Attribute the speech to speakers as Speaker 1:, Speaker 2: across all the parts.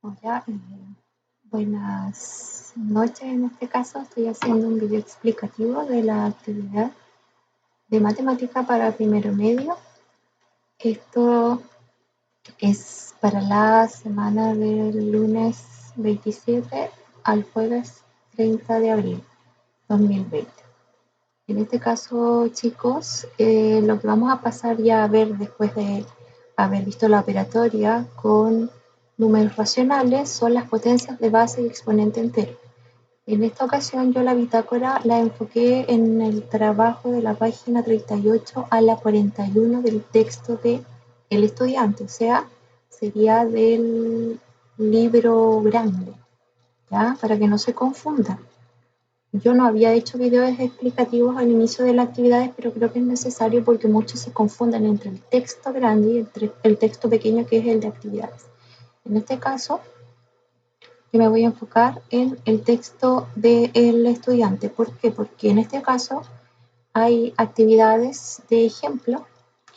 Speaker 1: Hola, buenas noches. En este caso estoy haciendo un video explicativo de la actividad de matemática para primero medio. Esto es para la semana del lunes 27 al jueves 30 de abril 2020. En este caso, chicos, lo que vamos a pasar ya a ver después de haber visto la operatoria con números racionales son las potencias de base y exponente entero. En esta ocasión yo la bitácora la enfoqué en el trabajo de la página 38 a la 41 del texto de El Estudiante, o sea, sería del libro grande, ¿ya? Para que no se confunda. Yo no había hecho videos explicativos al inicio de las actividades, pero creo que es necesario porque muchos se confunden entre el texto grande y el texto pequeño, que es el de actividades. En este caso, yo me voy a enfocar en el texto del estudiante. ¿Por qué? Porque en este caso hay actividades de ejemplo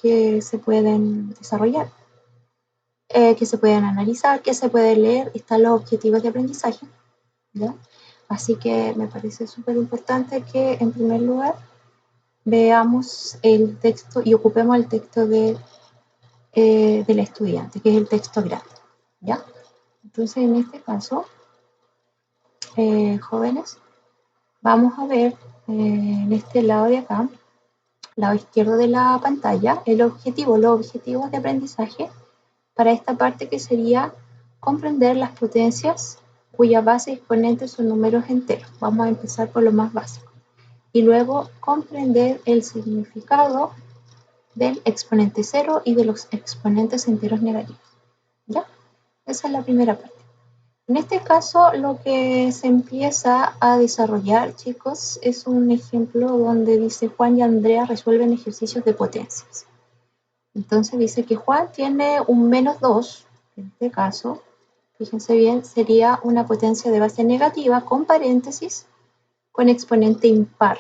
Speaker 1: que se pueden desarrollar, que se pueden analizar, que se pueden leer. Están los objetivos de aprendizaje, ¿ya? Así que me parece súper importante que en primer lugar veamos el texto y ocupemos el texto del estudiante, que es el texto grande, ¿ya? Entonces, en este caso, jóvenes, vamos a ver en este lado de acá, lado izquierdo de la pantalla, los objetivos de aprendizaje para esta parte que sería comprender las potencias cuya base y exponentes son números enteros. Vamos a empezar por lo más básico. Y luego comprender el significado del exponente cero y de los exponentes enteros negativos, ¿ya? Esa es la primera parte. En este caso, lo que se empieza a desarrollar, chicos, es un ejemplo donde dice Juan y Andrea resuelven ejercicios de potencias. Entonces dice que Juan tiene un menos 2, en este caso, fíjense bien, sería una potencia de base negativa con paréntesis con exponente impar.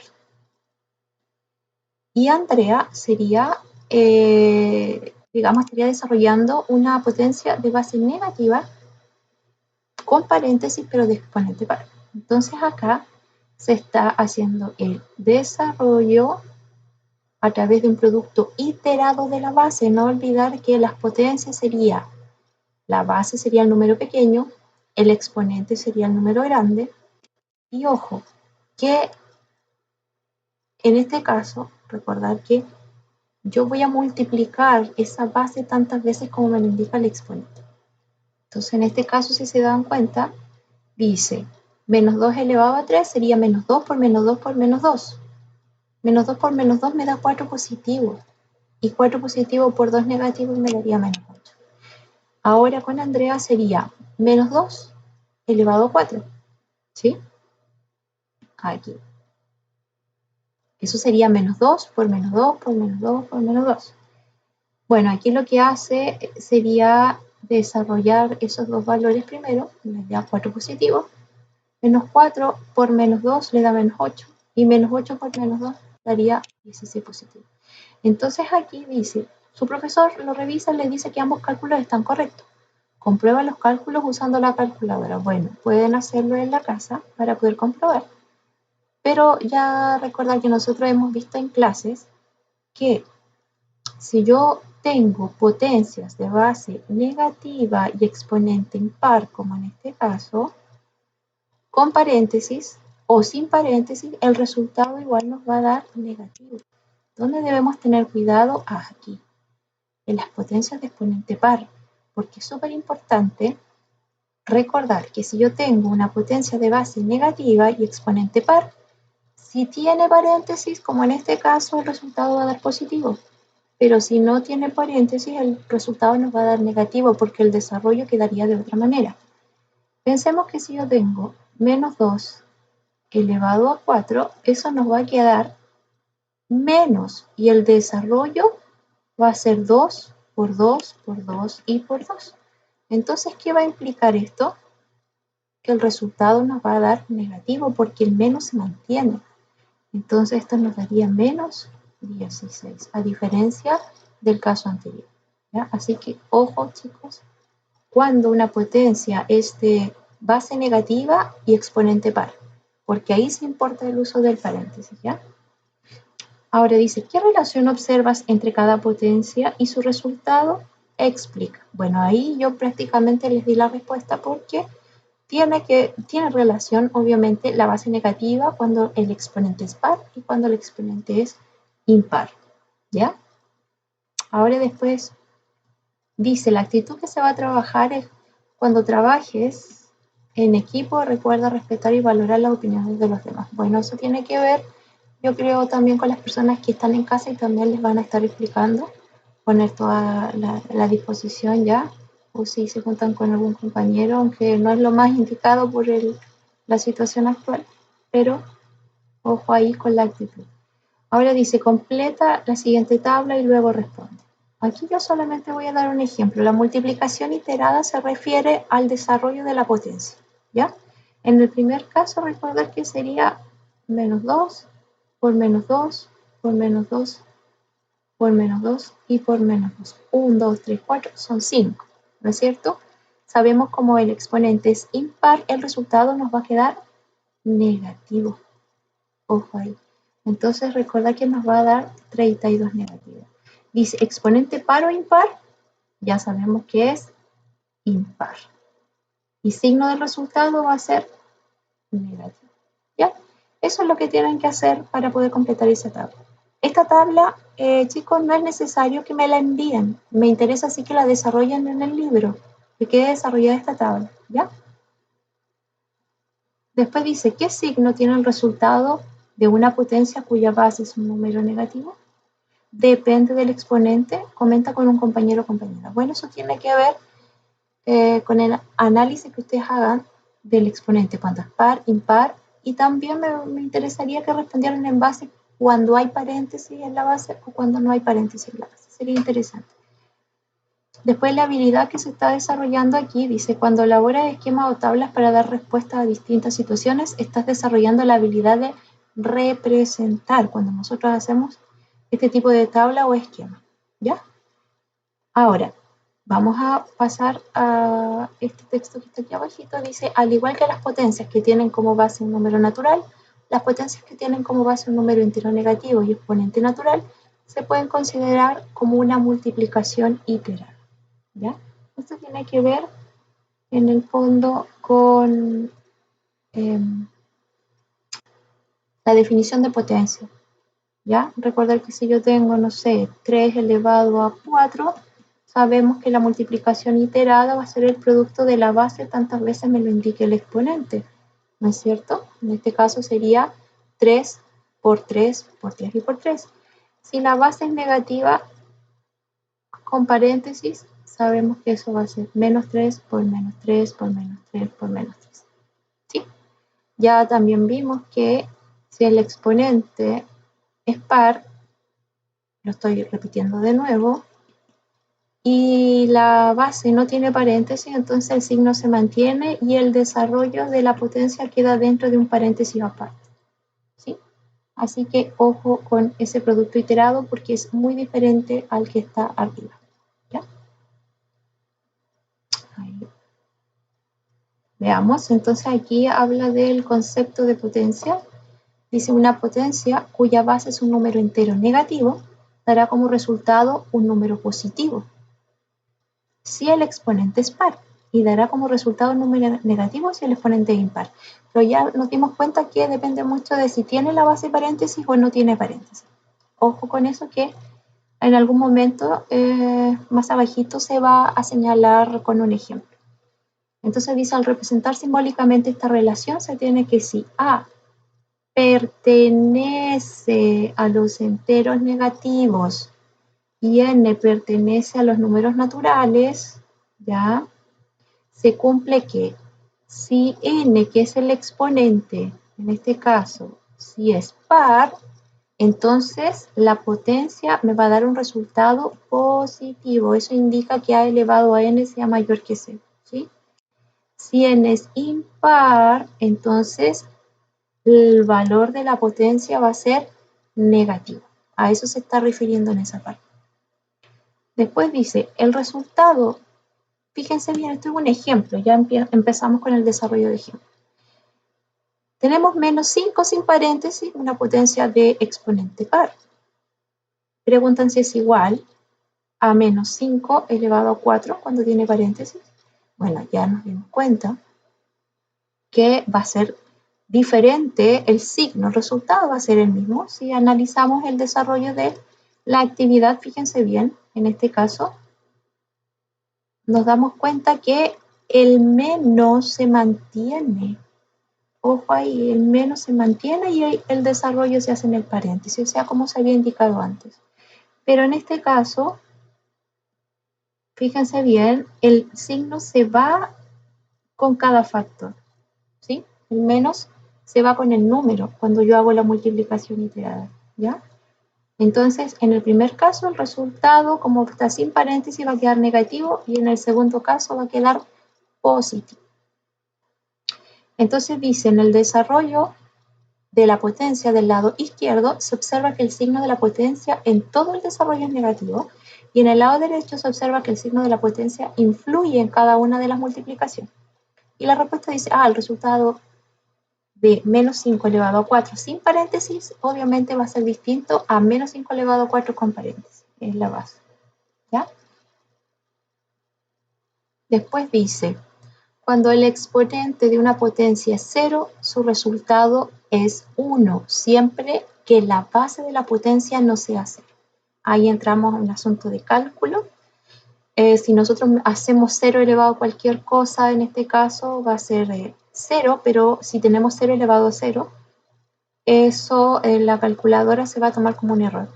Speaker 1: Y Andrea sería, digamos, estaría desarrollando una potencia de base negativa con paréntesis, pero de exponente par. Entonces acá se está haciendo el desarrollo a través de un producto iterado de la base. No olvidar que las potencias sería, la base sería el número pequeño, el exponente sería el número grande. Y ojo, que en este caso, recordar que yo voy a multiplicar esa base tantas veces como me lo indica el exponente. Entonces, en este caso, si se dan cuenta, dice menos 2 elevado a 3 sería menos 2 por menos 2 por menos 2. Menos 2 por menos 2 me da 4 positivo. Y 4 positivo por 2 negativo me daría menos 8. Ahora con Andrea sería menos 2 elevado a 4. ¿Sí? Aquí. Eso sería menos 2 por menos 2 por menos 2 por menos 2. Bueno, aquí lo que hace sería desarrollar esos dos valores primero, le da 4 positivo, menos 4 por menos 2 le da menos 8, y menos 8 por menos 2 daría 16 positivo. Entonces aquí dice, su profesor lo revisa y le dice que ambos cálculos están correctos. Comprueba los cálculos usando la calculadora. Bueno, pueden hacerlo en la casa para poder comprobar, pero ya recordar que nosotros hemos visto en clases que si yo tengo potencias de base negativa y exponente impar, como en este caso, con paréntesis o sin paréntesis, el resultado igual nos va a dar negativo. ¿Dónde debemos tener cuidado? Aquí, en las potencias de exponente par, porque es súper importante recordar que si yo tengo una potencia de base negativa y exponente par, si tiene paréntesis, como en este caso, el resultado va a dar positivo. Pero si no tiene paréntesis, el resultado nos va a dar negativo porque el desarrollo quedaría de otra manera. Pensemos que si yo tengo menos 2 elevado a 4, eso nos va a quedar menos y el desarrollo va a ser 2 por 2 por 2 y por 2. Entonces, ¿qué va a implicar esto? Que el resultado nos va a dar negativo porque el menos se mantiene. Entonces, esto nos daría menos 16, a diferencia del caso anterior, ¿ya? Así que, ojo, chicos, cuando una potencia es de base negativa y exponente par, porque ahí se importa el uso del paréntesis, ¿ya? Ahora dice, ¿qué relación observas entre cada potencia y su resultado? Explica. Bueno, ahí yo prácticamente les di la respuesta porque tiene relación, obviamente, la base negativa cuando el exponente es par y cuando el exponente es impar, ¿ya? Ahora después dice, la actitud que se va a trabajar es cuando trabajes en equipo, recuerda respetar y valorar las opiniones de los demás. Bueno, eso tiene que ver, yo creo, también con las personas que están en casa y también les van a estar explicando, poner toda la disposición ya, o si se juntan con algún compañero, aunque no es lo más indicado por la situación actual, pero ojo ahí con la actitud. Ahora dice, completa la siguiente tabla y luego responde. Aquí yo solamente voy a dar un ejemplo. La multiplicación iterada se refiere al desarrollo de la potencia, ¿ya? En el primer caso, recordar que sería menos 2 por menos 2 por menos 2 por menos 2 y por menos 2. 1, 2, 3, 4 son 5, ¿no es cierto? Sabemos como el exponente es impar, el resultado nos va a quedar negativo. Ojo ahí. Entonces recuerda que nos va a dar 32 negativos. Dice exponente par o impar, ya sabemos que es impar. Y signo del resultado va a ser negativo. ¿Ya? Eso es lo que tienen que hacer para poder completar esa tabla. Esta tabla, chicos, no es necesario que me la envíen. Me interesa sí que la desarrollen en el libro, que quede desarrollada esta tabla. ¿Ya? Después dice, ¿qué signo tiene el resultado de una potencia cuya base es un número negativo? Depende del exponente, comenta con un compañero o compañera. Bueno, eso tiene que ver con el análisis que ustedes hagan del exponente, cuando es par, impar, y también me interesaría que respondieran en base cuando hay paréntesis en la base o cuando no hay paréntesis en la base. Sería interesante. Después la habilidad que se está desarrollando aquí dice, cuando elaboras esquemas o tablas para dar respuesta a distintas situaciones, estás desarrollando la habilidad de representar cuando nosotros hacemos este tipo de tabla o esquema, ¿ya? Ahora, vamos a pasar a este texto que está aquí abajito. Dice, al igual que las potencias que tienen como base un número natural, las potencias que tienen como base un número entero negativo y exponente natural se pueden considerar como una multiplicación iterada. ¿Ya? Esto tiene que ver en el fondo con la definición de potencia. ¿Ya? Recordar que si yo tengo, no sé, 3 elevado a 4, sabemos que la multiplicación iterada va a ser el producto de la base tantas veces me lo indique el exponente, ¿no es cierto? En este caso sería 3 por 3 por 3 y por 3. Si la base es negativa, con paréntesis, sabemos que eso va a ser menos 3 por menos 3 por menos 3 por menos 3. ¿Sí? Ya también vimos que si el exponente es par, lo estoy repitiendo de nuevo, y la base no tiene paréntesis, entonces el signo se mantiene y el desarrollo de la potencia queda dentro de un paréntesis aparte. ¿Sí? Así que ojo con ese producto iterado porque es muy diferente al que está arriba. ¿Ya? Ahí. Veamos, entonces aquí habla del concepto de potencia. Dice una potencia cuya base es un número entero negativo dará como resultado un número positivo si el exponente es par y dará como resultado un número negativo si el exponente es impar. Pero ya nos dimos cuenta que depende mucho de si tiene la base paréntesis o no tiene paréntesis. Ojo con eso que en algún momento más abajito se va a señalar con un ejemplo. Entonces dice, al representar simbólicamente esta relación, se tiene que si A pertenece a los enteros negativos y n pertenece a los números naturales, ¿ya? Se cumple que si n, que es el exponente, en este caso, si es par, entonces la potencia me va a dar un resultado positivo. Eso indica que a elevado a n sea mayor que 0, ¿sí? Si n es impar, entonces el valor de la potencia va a ser negativo. A eso se está refiriendo en esa parte. Después dice, el resultado Fíjense bien, esto es un ejemplo, ya empezamos con el desarrollo de ejemplo. Tenemos menos 5 sin paréntesis, una potencia de exponente par. Preguntan si es igual a menos 5 elevado a 4 cuando tiene paréntesis. Bueno, ya nos dimos cuenta que va a ser diferente el signo, el resultado va a ser el mismo. Si analizamos el desarrollo de la actividad, fíjense bien, en este caso, nos damos cuenta que el menos se mantiene. Ojo ahí, el menos se mantiene y el desarrollo se hace en el paréntesis, o sea, como se había indicado antes. Pero en este caso, fíjense bien, el signo se va con cada factor, ¿sí? El menos se va con el número cuando yo hago la multiplicación iterada, ¿ya? Entonces, en el primer caso, el resultado, como está sin paréntesis, va a quedar negativo y en el segundo caso va a quedar positivo. Entonces dice, en el desarrollo de la potencia del lado izquierdo, se observa que el signo de la potencia en todo el desarrollo es negativo y en el lado derecho se observa que el signo de la potencia influye en cada una de las multiplicaciones. Y la respuesta dice, el resultado de menos 5 elevado a 4 sin paréntesis, obviamente va a ser distinto a menos 5 elevado a 4 con paréntesis, es la base, ¿ya? Después dice, cuando el exponente de una potencia es 0, su resultado es 1, siempre que la base de la potencia no sea 0. Ahí entramos en un asunto de cálculo. Si nosotros hacemos 0 elevado a cualquier cosa, en este caso va a ser 0, pero si tenemos 0 elevado a 0, eso en la calculadora se va a tomar como un error,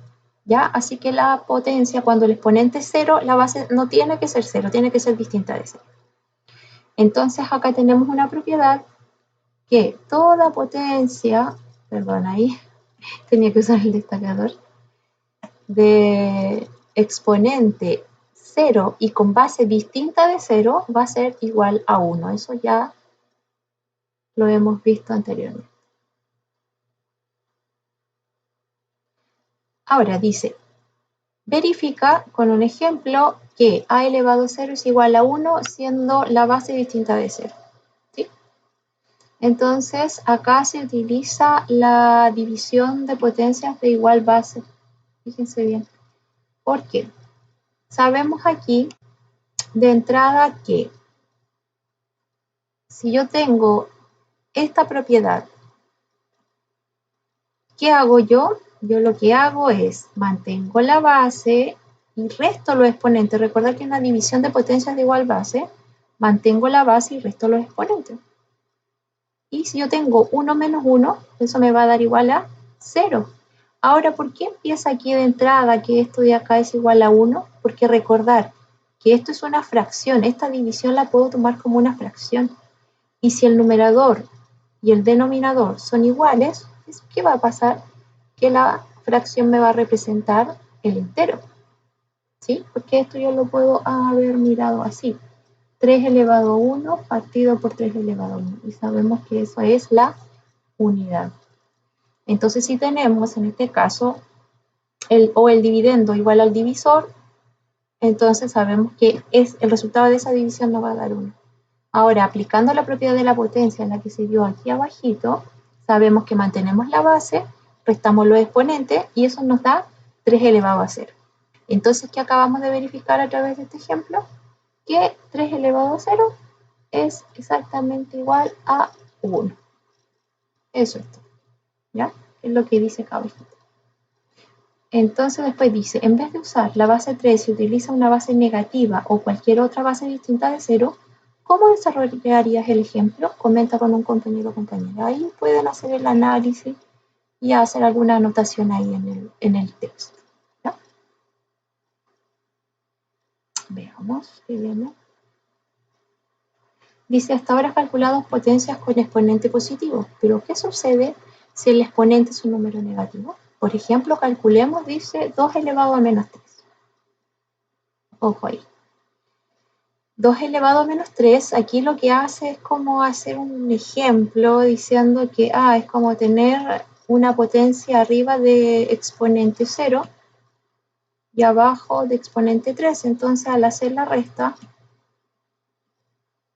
Speaker 1: ¿ya? Así que la potencia, cuando el exponente es 0, la base no tiene que ser 0, tiene que ser distinta de 0. Entonces acá tenemos una propiedad que toda potencia, perdón, ahí tenía que usar el destacador, de exponente 0 y con base distinta de 0 va a ser igual a 1. Eso ya lo hemos visto anteriormente. Ahora dice, verifica con un ejemplo que a elevado a 0 es igual a 1 siendo la base distinta de 0. ¿Sí? Entonces acá se utiliza la división de potencias de igual base. Fíjense bien. ¿Por qué? Sabemos aquí de entrada que si yo tengo esta propiedad, ¿qué hago yo? Yo lo que hago es mantengo la base y resto los exponentes. Recuerda que en la división de potencias de igual base, mantengo la base y resto los exponentes. Y si yo tengo 1 menos 1, eso me va a dar igual a 0. Ahora, ¿por qué empieza aquí de entrada que esto de acá es igual a 1? Porque recordar que esto es una fracción. Esta división la puedo tomar como una fracción. Y si el numerador y el denominador son iguales, ¿qué va a pasar? Que la fracción me va a representar el entero, ¿sí? Porque esto yo lo puedo haber mirado así. 3 elevado a 1 partido por 3 elevado a 1. Y sabemos que eso es la unidad. Entonces, si tenemos en este caso el dividendo igual al divisor, entonces sabemos que el resultado de esa división nos va a dar 1. Ahora, aplicando la propiedad de la potencia en la que se dio aquí abajito, sabemos que mantenemos la base, restamos los exponentes y eso nos da 3 elevado a 0. Entonces, ¿qué acabamos de verificar a través de este ejemplo? Que 3 elevado a 0 es exactamente igual a 1. Eso es todo, ¿ya? Es lo que dice acá abajito. Entonces después dice, en vez de usar la base 3, si utiliza una base negativa o cualquier otra base distinta de 0, ¿cómo desarrollarías el ejemplo? Comenta con un compañero o compañera. Ahí pueden hacer el análisis y hacer alguna anotación ahí en el texto, ¿ya? Veamos qué viene. Dice, hasta ahora calculados potencias con exponente positivo, pero ¿qué sucede si el exponente es un número negativo? Por ejemplo, calculemos, dice, 2 elevado a menos 3. Ojo ahí. 2 elevado a menos 3, aquí lo que hace es como hacer un ejemplo diciendo que es como tener una potencia arriba de exponente 0 y abajo de exponente 3. Entonces, al hacer la resta,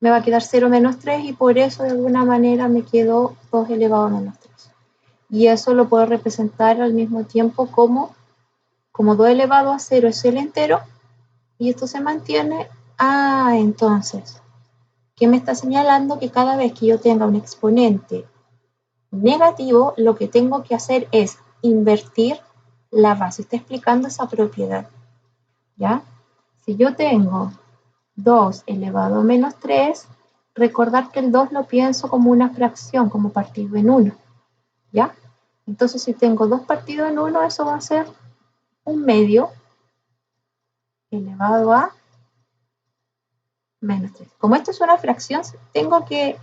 Speaker 1: me va a quedar 0 menos 3 y por eso de alguna manera me quedó 2 elevado a menos 3. Y eso lo puedo representar al mismo tiempo como 2 elevado a 0 es el entero y esto se mantiene. Entonces, ¿qué me está señalando? Que cada vez que yo tenga un exponente negativo, lo que tengo que hacer es invertir la base. Está explicando esa propiedad, ¿ya? Si yo tengo 2 elevado a menos 3, recordar que el 2 lo pienso como una fracción, como partido en 1, ¿ya? Entonces, si tengo 2 partido en 1, eso va a ser un medio elevado a menos 3. Como esto es una fracción, tengo que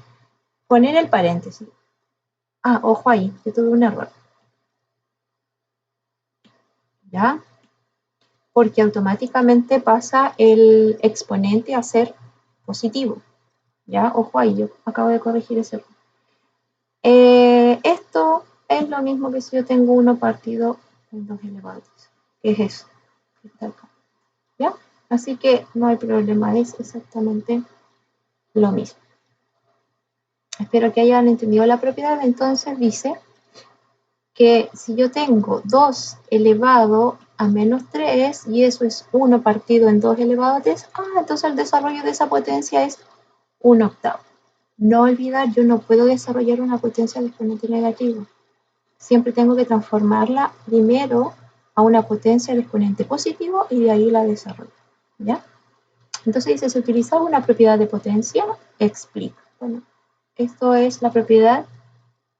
Speaker 1: poner el paréntesis. Ojo ahí, yo tuve un error. ¿Ya? Porque automáticamente pasa el exponente a ser positivo. ¿Ya? Ojo ahí, yo acabo de corregir ese error. Esto es lo mismo que si yo tengo 1 partido en 2 elevado a 10, que es eso, que está acá. ¿Ya? Así que no hay problema, es exactamente lo mismo. Espero que hayan entendido la propiedad. Entonces dice que si yo tengo 2 elevado a menos 3 y eso es 1 partido en 2 elevado a 3, entonces el desarrollo de esa potencia es 1/8. No olvidar, yo no puedo desarrollar una potencia de exponente negativo. Siempre tengo que transformarla primero a una potencia de exponente positivo y de ahí la desarrollo. ¿Ya? Entonces dice, si utilizaba una propiedad de potencia, explica. Bueno, esto es la propiedad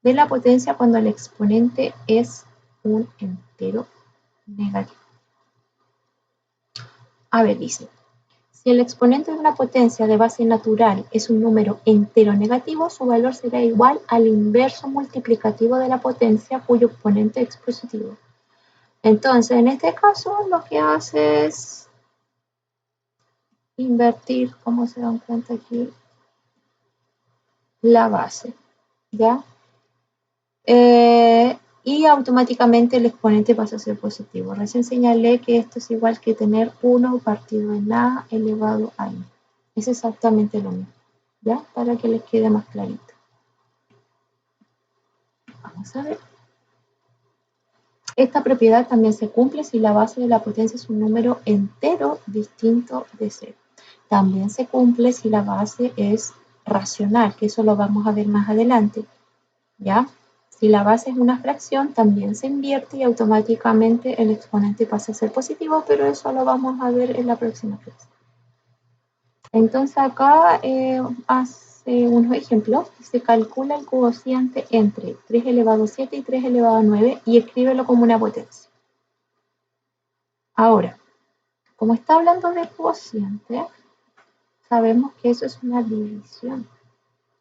Speaker 1: de la potencia cuando el exponente es un entero negativo. A ver, dice, si el exponente de una potencia de base natural es un número entero negativo, su valor será igual al inverso multiplicativo de la potencia cuyo exponente es positivo. Entonces, en este caso, lo que hace es invertir, como se dan cuenta aquí, la base, ¿ya? Y automáticamente el exponente pasa a ser positivo. Recién señalé que esto es igual que tener 1 partido en A elevado a N. Es exactamente lo mismo, ¿ya? Para que les quede más clarito. Vamos a ver. Esta propiedad también se cumple si la base de la potencia es un número entero distinto de 0. También se cumple si la base es racional, que eso lo vamos a ver más adelante, ¿ya? Si la base es una fracción, también se invierte y automáticamente el exponente pasa a ser positivo, pero eso lo vamos a ver en la próxima clase. Entonces acá hace unos ejemplos. Se calcula el cociente entre 3 elevado a 7 y 3 elevado a 9 y escríbelo como una potencia. Ahora, como está hablando de cociente, sabemos que eso es una división.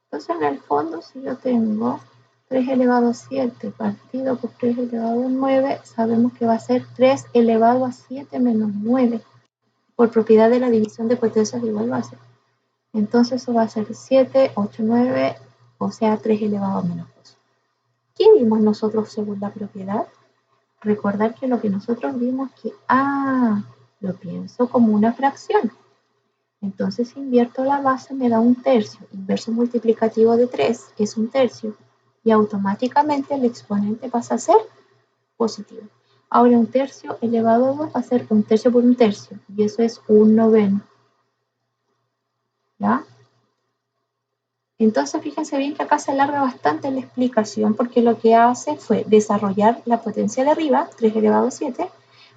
Speaker 1: Entonces en el fondo, si yo tengo 3 elevado a 7 partido por 3 elevado a 9, sabemos que va a ser 3 elevado a 7 menos 9, por propiedad de la división de potencias de igual base. Entonces eso va a ser 7, 8, 9, o sea 3 elevado a menos 2. ¿Qué vimos nosotros según la propiedad? Recordar que lo que nosotros vimos que, lo pienso como una fracción. Entonces si invierto la base me da un tercio. Inverso multiplicativo de 3 es un tercio. Y automáticamente el exponente pasa a ser positivo. Ahora un tercio elevado a 2 va a ser un tercio por un tercio. Y eso es un noveno. ¿Ya? Entonces fíjense bien que acá se alarga bastante la explicación porque lo que hace fue desarrollar la potencia de arriba, 3 elevado a 7,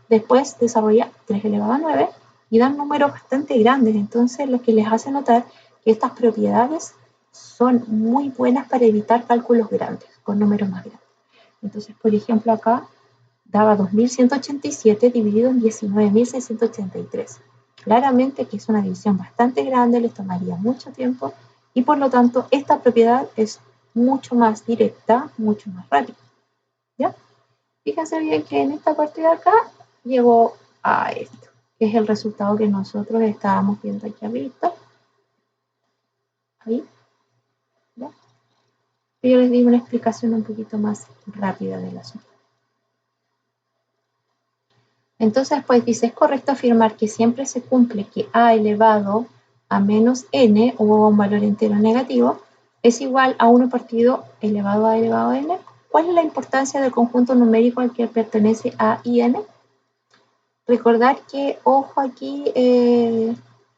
Speaker 1: después desarrolla 3 elevado a 9 y dan números bastante grandes. Entonces lo que les hace notar que estas propiedades son muy buenas para evitar cálculos grandes, con números más grandes. Entonces, por ejemplo, acá daba 2187 dividido en 19.683. Claramente que es una división bastante grande, les tomaría mucho tiempo y por lo tanto esta propiedad es mucho más directa, mucho más rápida. ¿Ya? Fíjense bien que en esta parte de acá llegó a esto, que es el resultado que nosotros estábamos viendo aquí arriba. Ahí. ¿Ya? Yo les digo una explicación un poquito más rápida del asunto. Entonces, pues dice, es correcto afirmar que siempre se cumple que a elevado a menos n, o un valor entero negativo, es igual a 1 partido elevado a n. ¿Cuál es la importancia del conjunto numérico al que pertenece a y n? Recordar que, ojo aquí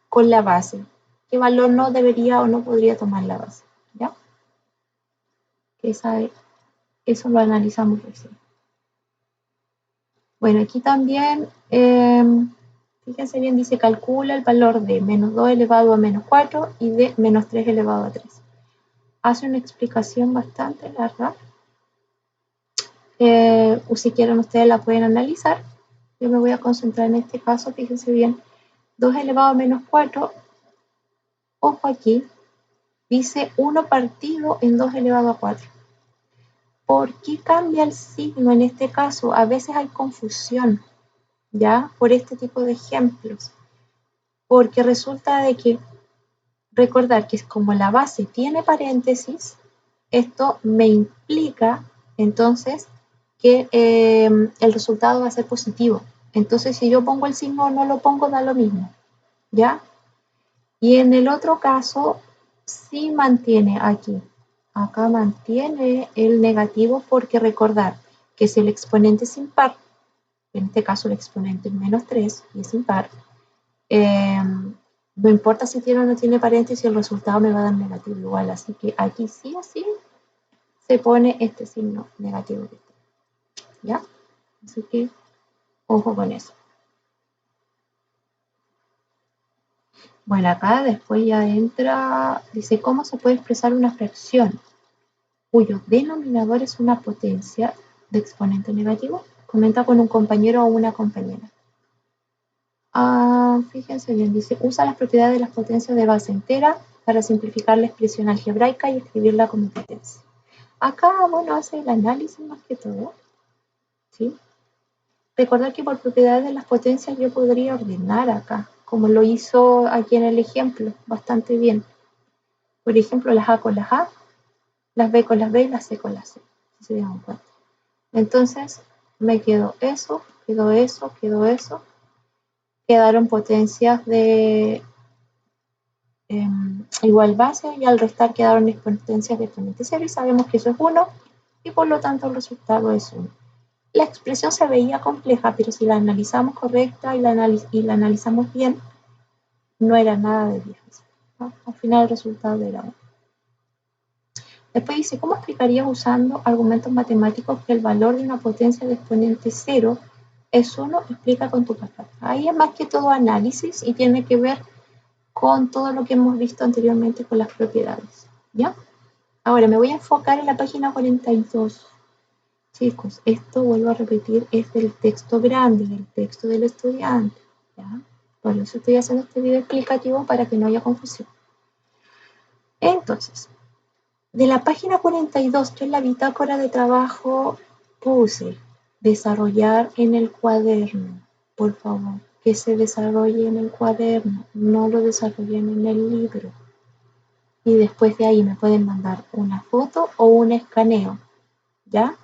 Speaker 1: con la base, qué valor no debería o no podría tomar la base, ¿ya? Eso lo analizamos recién. Bueno, aquí también, fíjense bien, dice calcula el valor de menos 2 elevado a menos 4 y de menos 3 elevado a 3. Hace una explicación bastante larga. O si quieren ustedes la pueden analizar. Yo me voy a concentrar en este caso, fíjense bien. 2 elevado a menos 4, ojo aquí, dice 1 partido en 2 elevado a 4. ¿Por qué cambia el signo en este caso? A veces hay confusión, ¿ya? Por este tipo de ejemplos. Porque resulta de que, recordar que es como la base tiene paréntesis, esto me implica, entonces, que el resultado va a ser positivo. Entonces, si yo pongo el signo o no lo pongo, da lo mismo, ¿ya? Y en el otro caso, sí mantiene aquí. Acá mantiene el negativo porque recordar que si el exponente es impar, en este caso el exponente es menos 3 y es impar, no importa si tiene o no tiene paréntesis, el resultado me va a dar negativo igual. Así que aquí sí o sí se pone este signo negativo. ¿Ya? Así que ojo con eso. Bueno, acá después ya entra, dice cómo se puede expresar una fracción cuyo denominador es una potencia de exponente negativo. Comenta con un compañero o una compañera. Fíjense bien, dice, usa las propiedades de las potencias de base entera para simplificar la expresión algebraica y escribirla como potencia. Acá, bueno, hace el análisis más que todo, ¿sí? Recordar que por propiedades de las potencias yo podría ordenar acá, como lo hizo aquí en el ejemplo, bastante bien. Por ejemplo, las A con las A, las B con las B y las C con las C, si se dan cuenta. Entonces, me quedó eso, quedó eso, quedó eso. Quedaron potencias de igual base y al restar quedaron potencias de exponente cero y sabemos que eso es 1 y por lo tanto el resultado es 1. La expresión se veía compleja, pero si la analizamos correcta y la analizamos bien, no era nada de difícil, ¿no? Al final el resultado era 1. Después dice, ¿cómo explicarías usando argumentos matemáticos que el valor de una potencia de exponente 0 es 1? Explica con tu palabra. Ahí es más que todo análisis y tiene que ver con todo lo que hemos visto anteriormente con las propiedades, ¿ya? Ahora me voy a enfocar en la página 42. Chicos, esto vuelvo a repetir, es del texto grande, del texto del estudiante, ¿ya? Por eso estoy haciendo este video explicativo para que no haya confusión. Entonces, de la página 42, yo en la bitácora de trabajo puse desarrollar en el cuaderno, por favor, que se desarrolle en el cuaderno, no lo desarrollen en el libro. Y después de ahí me pueden mandar una foto o un escaneo, ¿ya?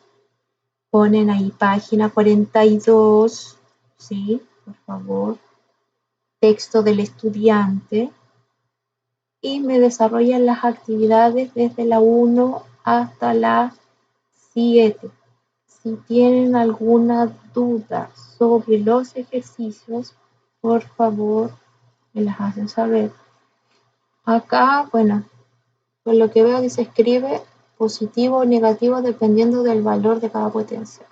Speaker 1: Ponen ahí página 42, ¿sí? Por favor. Texto del estudiante. Y me desarrollan las actividades desde la 1 hasta la 7. Si tienen alguna duda sobre los ejercicios, por favor, me las hacen saber. Acá, bueno, por lo que veo dice escribe positivo o negativo dependiendo del valor de cada potencia.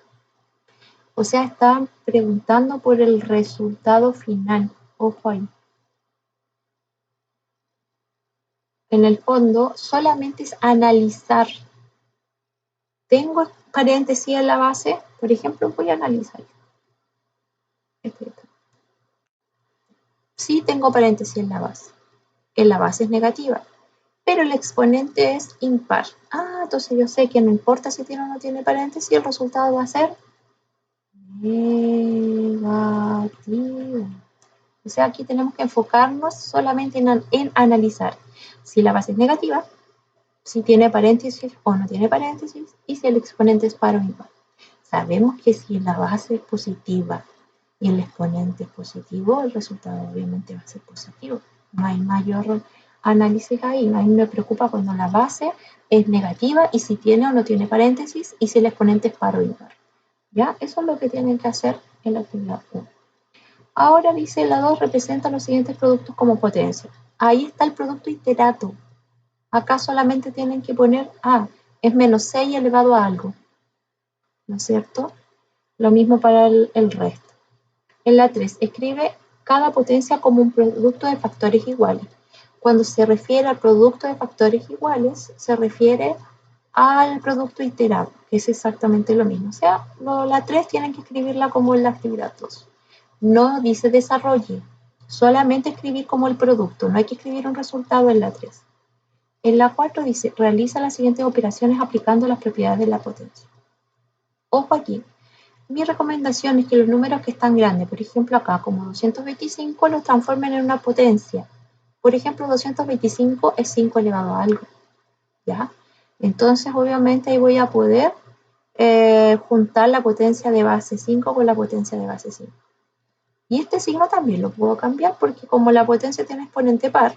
Speaker 1: O sea, están preguntando por el resultado final. Ojo ahí. En el fondo, solamente es analizar. ¿Tengo paréntesis en la base? Por ejemplo, voy a analizar. Sí tengo paréntesis en la base. En la base es negativa. Pero el exponente es impar. Entonces yo sé que no importa si tiene o no tiene paréntesis, el resultado va a ser negativo. O sea, aquí tenemos que enfocarnos solamente en analizar si la base es negativa, si tiene paréntesis o no tiene paréntesis, y si el exponente es par o impar. Sabemos que si la base es positiva y el exponente es positivo, el resultado obviamente va a ser positivo, No hay mayor análisis ahí. A mí me preocupa cuando la base es negativa y si tiene o no tiene paréntesis y si el exponente es par o impar. ¿Ya? Eso es lo que tienen que hacer en la actividad 1. Ahora dice la 2 representa los siguientes productos como potencia. Ahí está el producto iterato. Acá solamente tienen que poner es menos 6 elevado a algo. ¿No es cierto? Lo mismo para el resto. En la 3, escribe cada potencia como un producto de factores iguales. Cuando se refiere al producto de factores iguales, se refiere al producto iterado, que es exactamente lo mismo. O sea, la 3 tienen que escribirla como en la actividad 2. No dice desarrolle, solamente escribir como el producto, no hay que escribir un resultado en la 3. En la 4 dice, realiza las siguientes operaciones aplicando las propiedades de la potencia. Ojo aquí, mi recomendación es que los números que están grandes, por ejemplo acá como 225, los transformen en una potencia. Por ejemplo, 225 es 5 elevado a algo, ¿ya? Entonces, obviamente, ahí voy a poder juntar la potencia de base 5 con la potencia de base 5. Y este signo también lo puedo cambiar porque como la potencia tiene exponente par,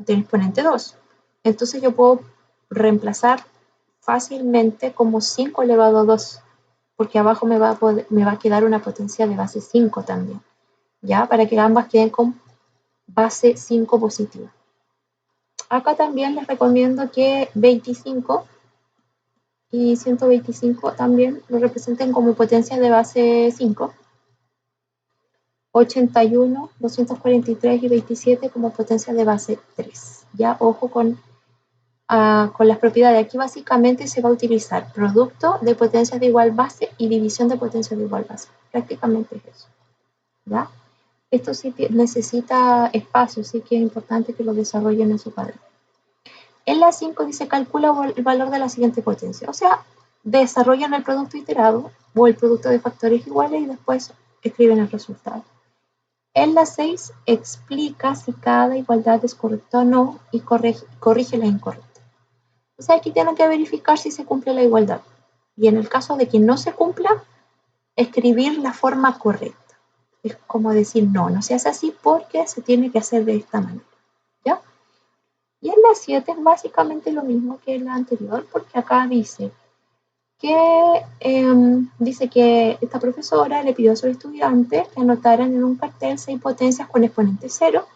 Speaker 1: tiene exponente 2, entonces yo puedo reemplazar fácilmente como 5 elevado a 2, porque abajo me va a quedar una potencia de base 5 también, ¿ya? Para que ambas queden con base 5 positiva. Acá también les recomiendo que 25 y 125 también lo representen como potencia de base 5. 81, 243 y 27 como potencia de base 3. Ya, ojo con las propiedades. Aquí básicamente se va a utilizar producto de potencias de igual base y división de potencias de igual base. Prácticamente es eso. ¿Ya? Esto sí necesita espacio, así que es importante que lo desarrollen en su cuaderno. En la 5 dice calcula el valor de la siguiente potencia. O sea, desarrollan el producto iterado o el producto de factores iguales y después escriben el resultado. En la 6 explica si cada igualdad es correcta o no y corrige la incorrecta. O sea, aquí tienen que verificar si se cumple la igualdad. Y en el caso de que no se cumpla, escribir la forma correcta. Es como decir, no se hace así porque se tiene que hacer de esta manera. ¿Ya? Y en la 7 es básicamente lo mismo que en la anterior, porque acá dice que esta profesora le pidió a sus estudiantes que anotaran en un cartel 6 potencias con exponente 0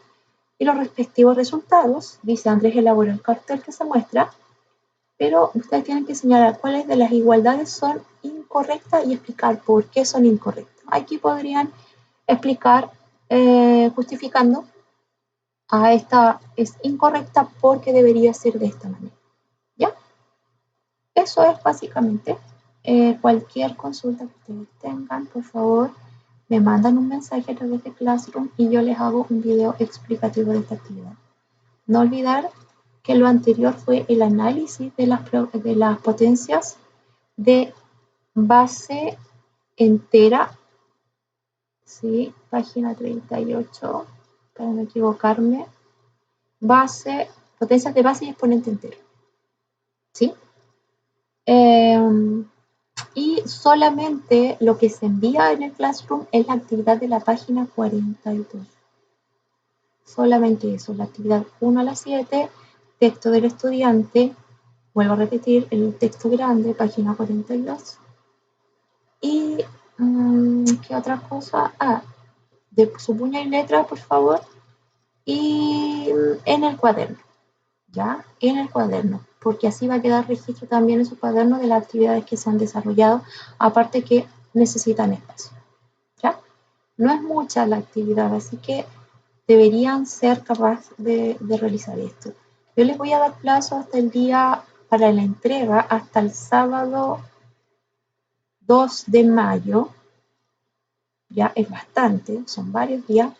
Speaker 1: y los respectivos resultados. Dice, Andrés elaboró el cartel que se muestra, pero ustedes tienen que señalar cuáles de las igualdades son incorrectas y explicar por qué son incorrectas. Aquí podrían explicar justificando esta es incorrecta porque debería ser de esta manera. ¿Ya? Eso es básicamente. Cualquier consulta que ustedes tengan, por favor, me mandan un mensaje a través de Classroom y yo les hago un video explicativo de esta actividad. No olvidar que lo anterior fue el análisis de las potencias de base entera, ¿sí? Página 38, para no equivocarme, potencias de base y exponente entero, ¿sí? Y solamente lo que se envía en el Classroom es la actividad de la página 42. Solamente eso, la actividad 1 a la 7, texto del estudiante, vuelvo a repetir, el texto grande, página 42. Y, ¿qué otra cosa? De su puño y letra, por favor. Y en el cuaderno, ¿ya? En el cuaderno, porque así va a quedar registro también en su cuaderno de las actividades que se han desarrollado, aparte que necesitan espacio, ¿ya? No es mucha la actividad, así que deberían ser capaces de realizar esto. Yo les voy a dar plazo hasta el día para la entrega, hasta el sábado 2 de mayo, ya es bastante, son varios días,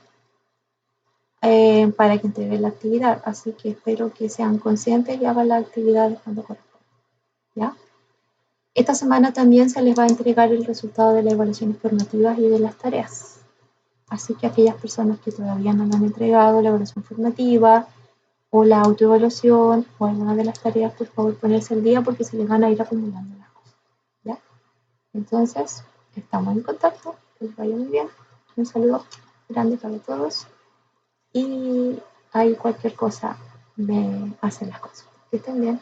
Speaker 1: para que entreguen la actividad, así que espero que sean conscientes y hagan la actividad cuando corresponda, ¿ya? Esta semana también se les va a entregar el resultado de las evaluaciones formativas y de las tareas, así que aquellas personas que todavía no han entregado la evaluación formativa o la autoevaluación o alguna de las tareas, por favor ponerse al día porque se les van a ir acumulando las cosas, ¿ya? Entonces, estamos en contacto, que les vaya muy bien, un saludo grande para todos. y ahí cualquier cosa me hacen las cosas. Que estén bien.